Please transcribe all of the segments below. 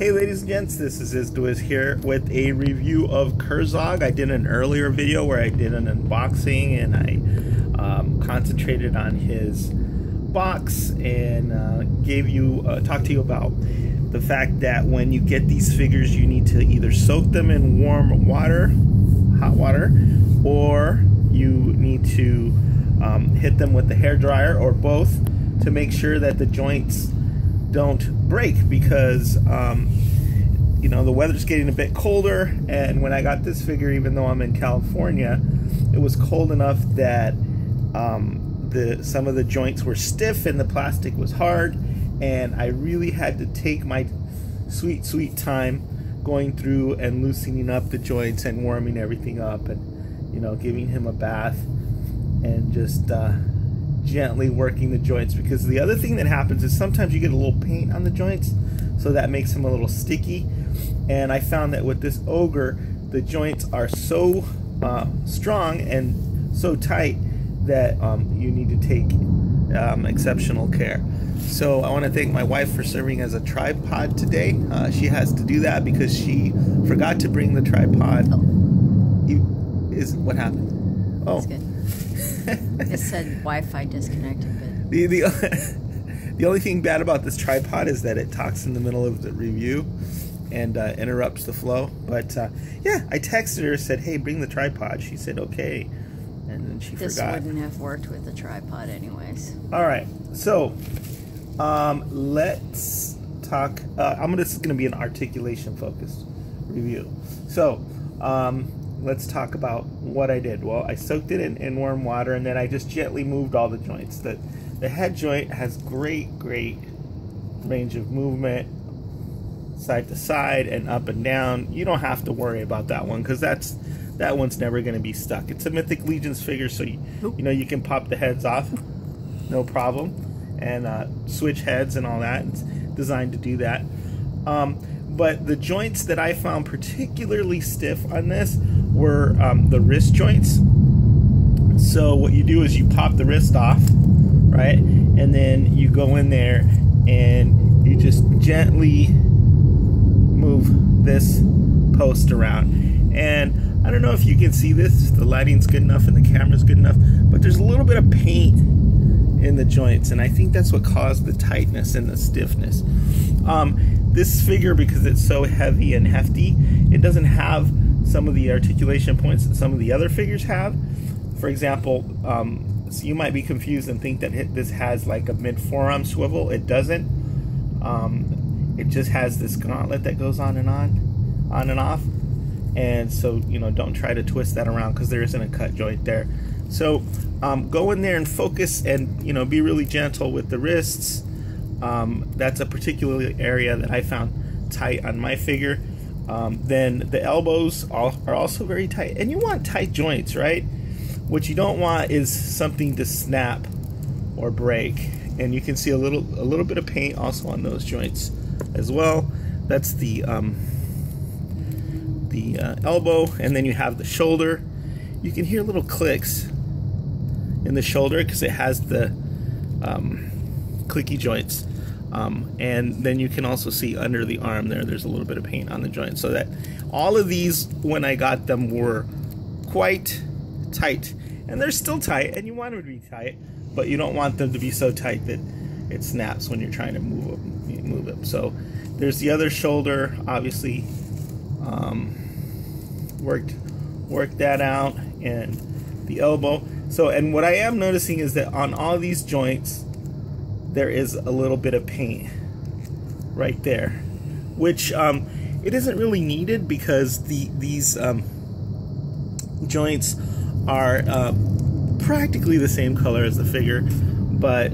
Hey ladies and gents, this is Isdwiz here with a review of Kkurzog. I did an earlier video where I did an unboxing and I concentrated on his box and talked to you about the fact that when you get these figures you need to either soak them in warm water, hot water, or you need to hit them with the hair dryer or both to make sure that the joints don't break, because you know, the weather's getting a bit colder, and when I got this figure, even though I'm in California, it was cold enough that some of the joints were stiff and the plastic was hard, and I really had to take my sweet time going through and loosening up the joints and warming everything up, and, you know, giving him a bath and just gently working the joints, because the other thing that happens is sometimes you get a little paint on the joints, so that makes them a little sticky. And I found that with this Ogre, the joints are so strong and so tight that you need to take exceptional care. So I want to thank my wife for serving as a tripod today. She has to do that because she forgot to bring the tripod. What happened? Oh, that's good. It said Wi-Fi disconnected, but the only thing bad about this tripod is that it talks in the middle of the review and interrupts the flow. But yeah, I texted her, said, hey, bring the tripod. She said okay, and then she forgot. This wouldn't have worked with the tripod anyways. All right, so let's talk. This is gonna be an articulation focus review. So let's talk about what I did. Well, I soaked it in warm water, and then I just gently moved all the joints. The head joint has great range of movement, side to side and up and down. You don't have to worry about that one, because that one's never going to be stuck. It's a Mythic Legions figure, so you know, you can pop the heads off, no problem, and switch heads and all that. It's designed to do that. But the joints that I found particularly stiff on this were the wrist joints. So what you do is you pop the wrist off, right? And then you go in there and you just gently move this post around. And I don't know if you can see this, the lighting's good enough and the camera's good enough, but there's a little bit of paint in the joints, and I think that's what caused the tightness and the stiffness. This figure, because it's so heavy and hefty, it doesn't have some of the articulation points that some of the other figures have. For example, so you might be confused and think that this has like a mid-forearm swivel. It doesn't. It just has this gauntlet that goes on and off. And so, you know, don't try to twist that around, because there isn't a cut joint there. So go in there and focus, and, you know, be really gentle with the wrists. That's a particular area that I found tight on my figure. Then the elbows are also very tight, and you want tight joints, right? What you don't want is something to snap or break, and you can see a little bit of paint also on those joints as well. That's the elbow, and then you have the shoulder. You can hear little clicks in the shoulder because it has the clicky joints. And then you can also see under the arm there's a little bit of paint on the joint. So that all of these, when I got them, were quite tight, and they're still tight, and you want them to be tight, but you don't want them to be so tight that it snaps when you're trying to move them. So there's the other shoulder, obviously. Worked that out, and the elbow. So, and what I am noticing is that on all these joints there is a little bit of paint right there, which it isn't really needed, because these joints are practically the same color as the figure, but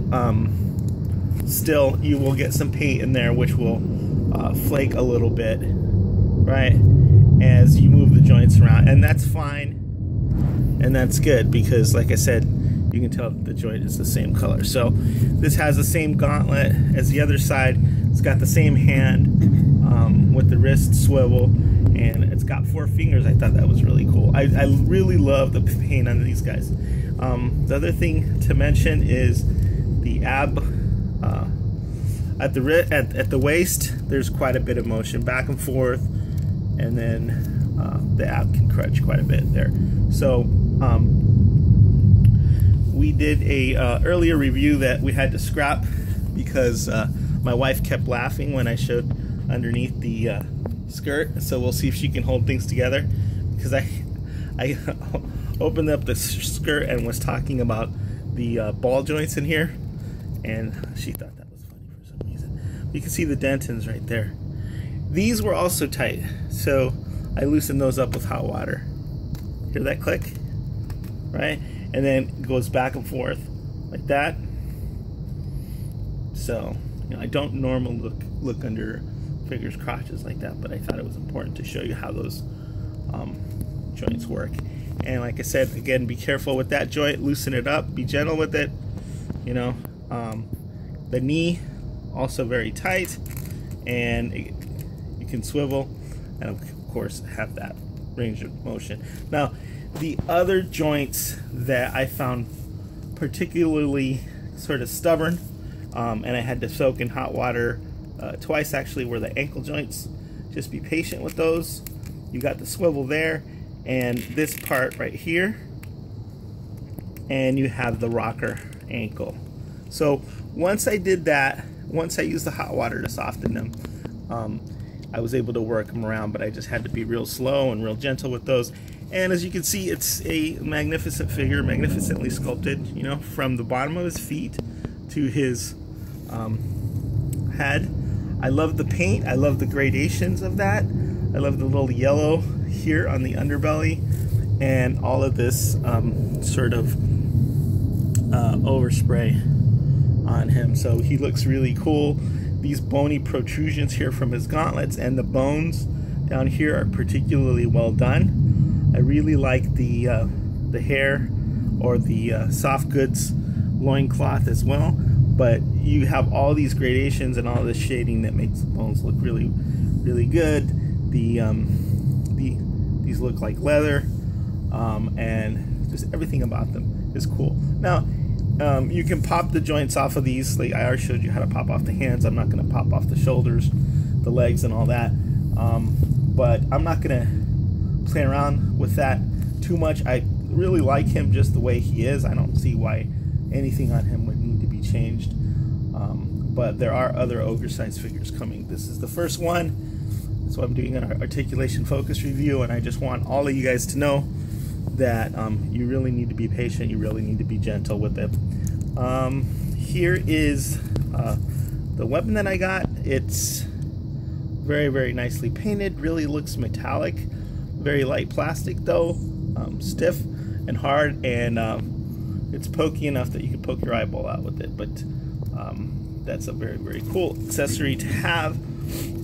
still you will get some paint in there which will flake a little bit, right, as you move the joints around. And that's fine, and that's good, because like I said, you can tell the joint is the same color. So this has the same gauntlet as the other side. It's got the same hand with the wrist swivel, and it's got 4 fingers. I thought that was really cool. I really love the paint on these guys. The other thing to mention is the ab at the waist, there's quite a bit of motion back and forth, and then the ab can crunch quite a bit there. So we did a earlier review that we had to scrap because my wife kept laughing when I showed underneath the skirt. So we'll see if she can hold things together, because I opened up the skirt and was talking about the ball joints in here, and she thought that was funny for some reason. You can see the dentins right there. These were also tight, so I loosened those up with hot water. Hear that click? Right? And then it goes back and forth like that. So, you know, I don't normally look under figures' crotches like that, but I thought it was important to show you how those joints work. And like I said, again, be careful with that joint, loosen it up, be gentle with it. You know, the knee also very tight, and you can swivel, and of course have that range of motion. Now, the other joints that I found particularly sort of stubborn, and I had to soak in hot water twice actually, were the ankle joints. Just be patient with those. You got the swivel there, and this part right here, and you have the rocker ankle. So once I did that, once I used the hot water to soften them, I was able to work them around, but I just had to be real slow and real gentle with those. And as you can see, it's a magnificent figure, magnificently sculpted, you know, from the bottom of his feet to his head. I love the paint. I love the gradations of that. I love the little yellow here on the underbelly, and all of this sort of overspray on him. So he looks really cool. These bony protrusions here from his gauntlets and the bones down here are particularly well done. I really like the hair, or the soft goods loincloth as well, but you have all these gradations and all this shading that makes the bones look really, really good. These look like leather, and just everything about them is cool. Now, you can pop the joints off of these. Like I already showed you how to pop off the hands. I'm not going to pop off the shoulders, the legs, and all that. But I'm not going to play around with that too much. I really like him just the way he is. I don't see why anything on him would need to be changed. But there are other ogre size figures coming. This is the first one. So I'm doing an Articulation Focus review, and I just want all of you guys to know that you really need to be patient. You really need to be gentle with it. Here is the weapon that I got. It's very, very nicely painted. Really looks metallic. Very light plastic though. Stiff and hard, and it's pokey enough that you can poke your eyeball out with it. But that's a very, very cool accessory to have.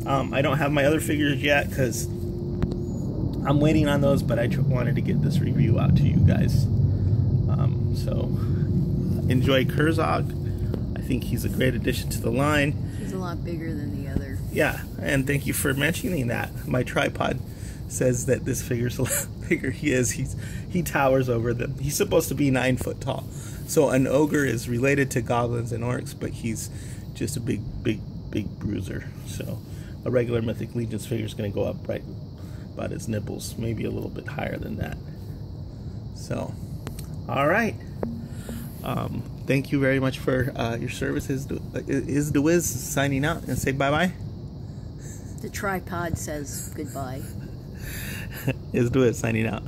I don't have my other figures yet because I'm waiting on those, but I wanted to get this review out to you guys. So enjoy Kkurzog. I think he's a great addition to the line. He's a lot bigger than the other. Yeah, and thank you for mentioning that. My tripod says that this figure's a lot bigger. He towers over them. He's supposed to be 9 foot tall. So an ogre is related to goblins and orcs, but he's just a big bruiser. So a regular Mythic Legions figure is going to go up right about his nipples, maybe a little bit higher than that. So, all right. Thank you very much for your service. Is the Wiz signing out, and say bye-bye? The tripod says goodbye. Is the Wiz signing out.